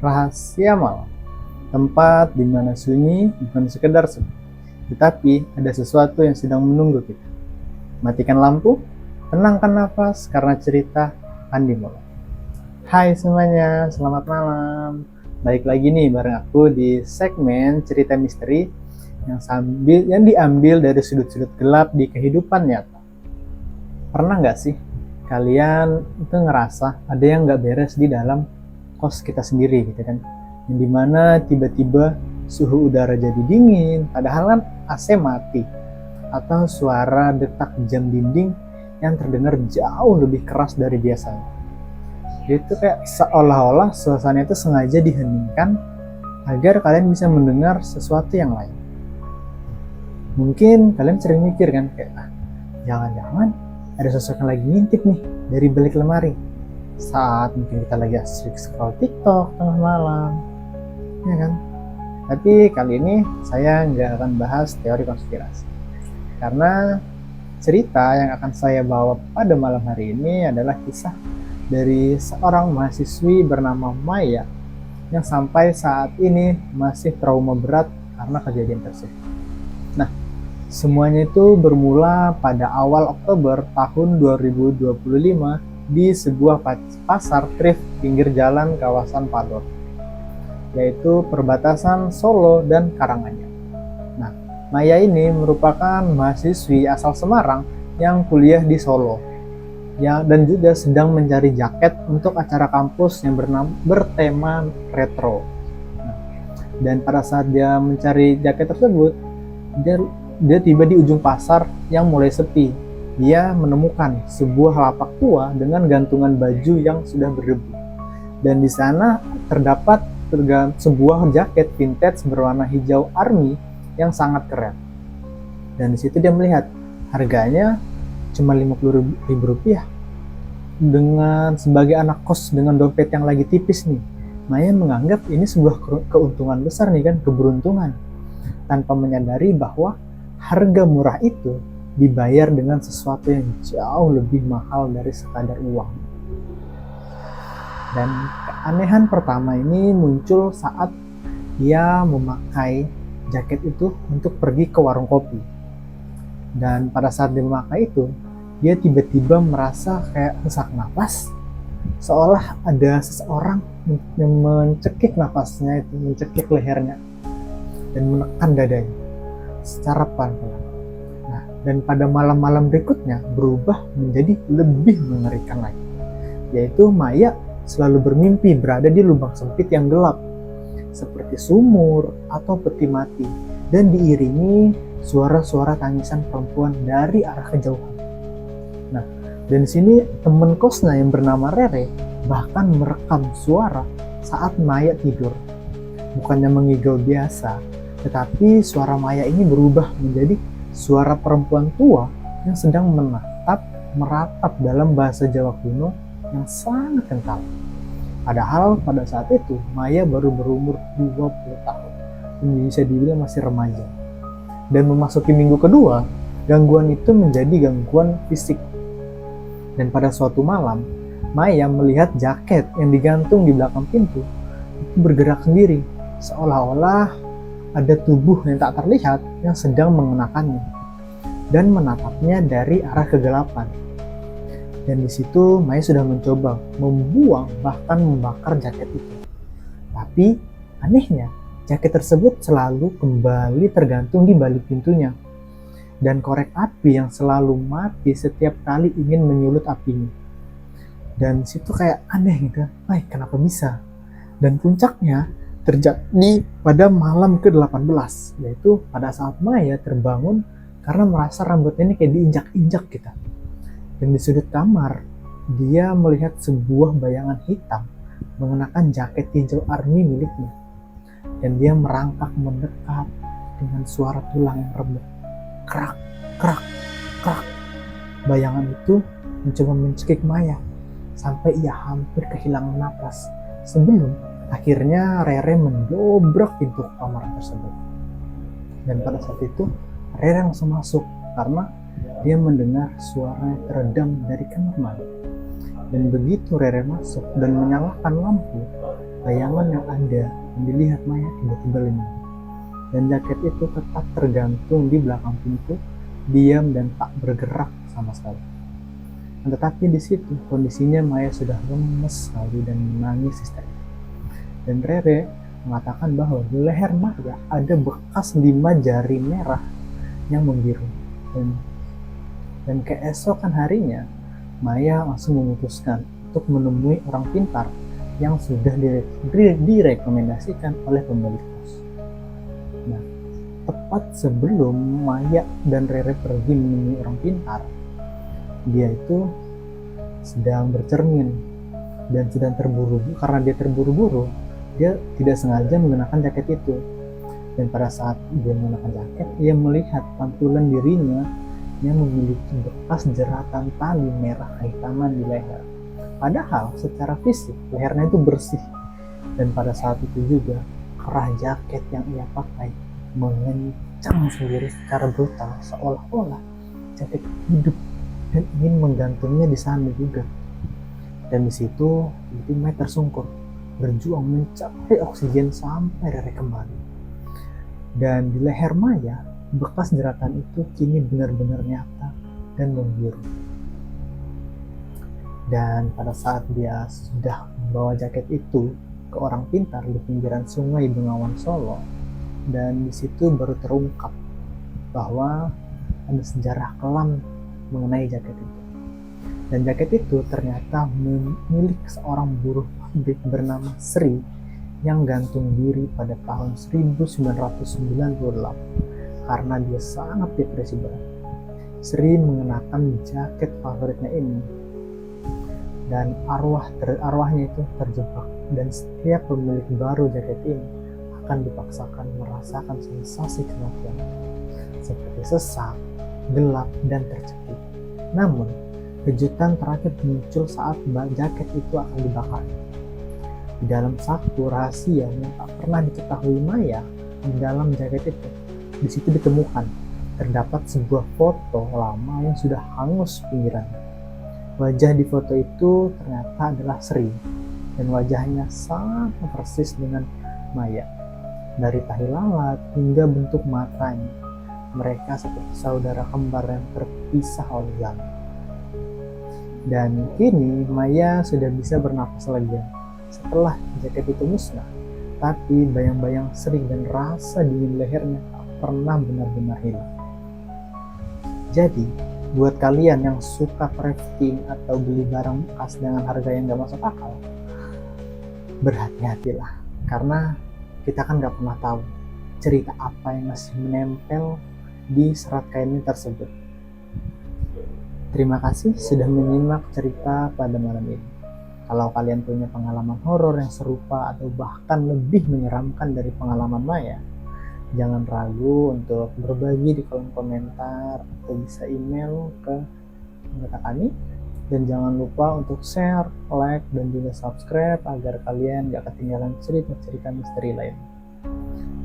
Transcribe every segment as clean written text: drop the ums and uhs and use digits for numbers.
Rahasia malam, tempat di mana sunyi bukan sekedar sepi, tetapi ada sesuatu yang sedang menunggu kita. Matikan lampu, tenangkan nafas karena cerita akan dimulai. Hai semuanya, selamat malam. Baik lagi nih bareng aku di segmen cerita misteri yang diambil dari sudut-sudut gelap di kehidupan nyata. Pernah nggak sih kalian itu ngerasa ada yang nggak beres di dalam kos kita sendiri gitu kan? Yang dimana tiba-tiba suhu udara jadi dingin, padahal kan AC mati, atau suara detak jam dinding yang terdengar jauh lebih keras dari biasanya. Itu kayak seolah-olah suasana itu sengaja diheningkan agar kalian bisa mendengar sesuatu yang lain. Mungkin kalian sering mikir kan kayak, jangan-jangan ada sesuatu yang lagi ngintip nih dari balik lemari saat mungkin kita lagi asik scroll TikTok tengah malam, ya kan? Tapi kali ini saya nggak akan bahas teori konspirasi, karena cerita yang akan saya bawa pada malam hari ini adalah kisah dari seorang mahasiswi bernama Maya yang sampai saat ini masih trauma berat karena kejadian tersebut. Nah, semuanya itu bermula pada awal Oktober tahun 2025 di sebuah pasar thrift pinggir jalan kawasan Pador, yaitu perbatasan Solo dan Karanganyar. Nah, Maya ini merupakan mahasiswi asal Semarang yang kuliah di Solo, ya, dan juga sedang mencari jaket untuk acara kampus yang bertema retro. Nah, dan pada saat dia mencari jaket tersebut, dia tiba di ujung pasar yang mulai sepi. Dia menemukan sebuah lapak tua dengan gantungan baju yang sudah berdebu. Dan di sana terdapat sebuah jaket vintage berwarna hijau army yang sangat keren. Dan di situ dia melihat harganya cuma Rp50.000. Dengan sebagai anak kos dengan dompet yang lagi tipis nih, Maya menganggap ini sebuah keuntungan besar nih kan, keberuntungan, tanpa menyadari bahwa harga murah itu dibayar dengan sesuatu yang jauh lebih mahal dari sekadar uang. Dan keanehan pertama ini muncul saat dia memakai jaket itu untuk pergi ke warung kopi. Dan pada saat dia memakai itu, dia tiba-tiba merasa kayak sesak napas, seolah ada seseorang yang mencekik nafasnya itu, mencekik lehernya dan menekan dadanya secara pelan-pelan. Nah, dan pada malam-malam berikutnya berubah menjadi lebih mengerikan lagi, yaitu Maya selalu bermimpi berada di lubang sempit yang gelap seperti sumur atau peti mati, dan diiringi suara-suara tangisan perempuan dari arah kejauhan. Nah, dan di sini teman kosnya yang bernama Rere bahkan merekam suara saat Maya tidur. Bukannya mengigau biasa, tetapi suara Maya ini berubah menjadi suara perempuan tua yang sedang meratap dalam bahasa Jawa kuno yang sangat kental. Padahal pada saat itu Maya baru berumur 20 tahun, bisa dibilang masih remaja. Dan memasuki minggu kedua, gangguan itu menjadi gangguan fisik. Dan pada suatu malam, Maya melihat jaket yang digantung di belakang pintu itu bergerak sendiri, seolah-olah ada tubuh yang tak terlihat yang sedang mengenakannya dan menatapnya dari arah kegelapan. Dan di situ Maya sudah mencoba membuang bahkan membakar jaket itu. Tapi anehnya, jaket tersebut selalu kembali tergantung di balik pintunya. Dan korek api yang selalu mati setiap kali ingin menyulut apinya. Dan situ kayak aneh gitu, kenapa bisa? Dan puncaknya terjadi pada malam ke-18, yaitu pada saat Maya terbangun karena merasa rambutnya ini kayak diinjak-injak gitu. Dan di sudut kamar, dia melihat sebuah bayangan hitam mengenakan jaket hijau army miliknya. Dan dia merangkak mendekat dengan suara tulang yang remek. Krak, krak, krak. Bayangan itu mencoba mencekik Maya sampai ia hampir kehilangan napas sebelum akhirnya Rere mendobrak pintu kamar tersebut. Dan pada saat itu Rere langsung masuk karena dia mendengar suara teredam dari kamar mandi. Dan begitu Rere masuk dan menyalakan lampu, bayangan yang ada yang dilihat Maya tiba-tiba lenyap. Dan jaket itu tetap tergantung di belakang pintu, diam dan tak bergerak sama sekali. Tetapi di situ kondisinya Maya sudah lemes sekali dan menangis histeris. Dan Rere mengatakan bahwa di leher Maya ada bekas 5 jari merah yang membiru. Dan keesokan harinya, Maya langsung memutuskan untuk menemui orang pintar yang sudah direkomendasikan oleh pemilik kos. Nah, tepat sebelum Maya dan Rere pergi menemui orang pintar, dia itu sedang bercermin dan sedang terburu-buru. Karena dia terburu-buru, dia tidak sengaja menggunakan jaket itu. Dan pada saat dia menggunakan jaket, ia melihat pantulan dirinya yang memiliki bekas jeratan tali merah kehitaman di leher. Padahal secara fisik lehernya itu bersih. Dan pada saat itu juga kerah jaket yang ia pakai mengencang sendiri secara brutal, seolah-olah jaket hidup dan ingin menggantungnya di sana juga. Dan di situ Maya tersungkur, berjuang mencari oksigen sampai Rere kembali. Dan di leher Maya, bekas jeratan itu kini benar-benar nyata dan membiru. Dan pada saat dia sudah membawa jaket itu ke orang pintar di pinggiran sungai Bengawan Solo, dan di situ baru terungkap bahwa ada sejarah kelam mengenai jaket itu. Dan jaket itu ternyata milik seorang buruh pabrik bernama Sri yang gantung diri pada tahun 1998 karena dia sangat depresi berat. Sri mengenakan jaket favoritnya ini, dan arwahnya itu terjebak, dan setiap pemilik baru jaket ini akan dipaksakan merasakan sensasi kematian seperti sesak, gelap, dan tercekik. Namun kejutan terakhir muncul saat jaket itu akan dibakar. Di dalam saku rahasia yang tak pernah diketahui Maya, di dalam jaket itu, di situ ditemukan terdapat sebuah foto lama yang sudah hangus pinggirannya. Wajah di foto itu ternyata adalah Sri, dan wajahnya sama persis dengan Maya. Dari tahi lalat hingga bentuk matanya, mereka seperti saudara kembar yang terpisah oleh zaman. Dan kini Maya sudah bisa bernapas lega setelah jaket itu musnah. Tapi bayang-bayang Sri dan rasa dingin lehernya tak pernah benar-benar hilang. Jadi, buat kalian yang suka thrifting atau beli barang bekas dengan harga yang gak masuk akal, berhati-hatilah, karena kita kan gak pernah tahu cerita apa yang masih menempel di serat kain tersebut. Terima kasih sudah menyimak cerita pada malam ini. Kalau kalian punya pengalaman horor yang serupa atau bahkan lebih menyeramkan dari pengalaman Maya, jangan ragu untuk berbagi di kolom komentar atau bisa email ke anggota kami. Dan jangan lupa untuk share, like, dan juga subscribe agar kalian gak ketinggalan cerita-cerita misteri lain.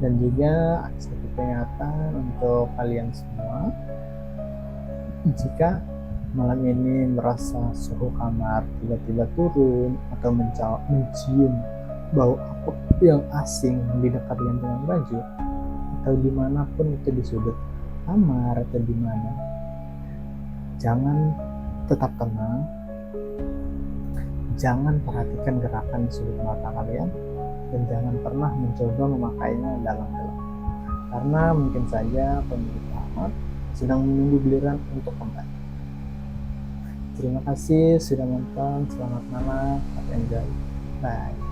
Dan juga satu peringatan untuk kalian semua, jika malam ini merasa suhu kamar tiba-tiba turun atau mencium bau apa yang asing di dekat gantungan baju, atau dimanapun itu di sudut kamar atau di mana, jangan, tetap tenang, jangan perhatikan gerakan di sudut mata kalian, dan jangan pernah mencoba memakainya dalam-dalam, karena mungkin saja pemilik kamar sedang menunggu giliran untuk kembali. Terima kasih sudah nonton, selamat malam, happy enjoy, bye.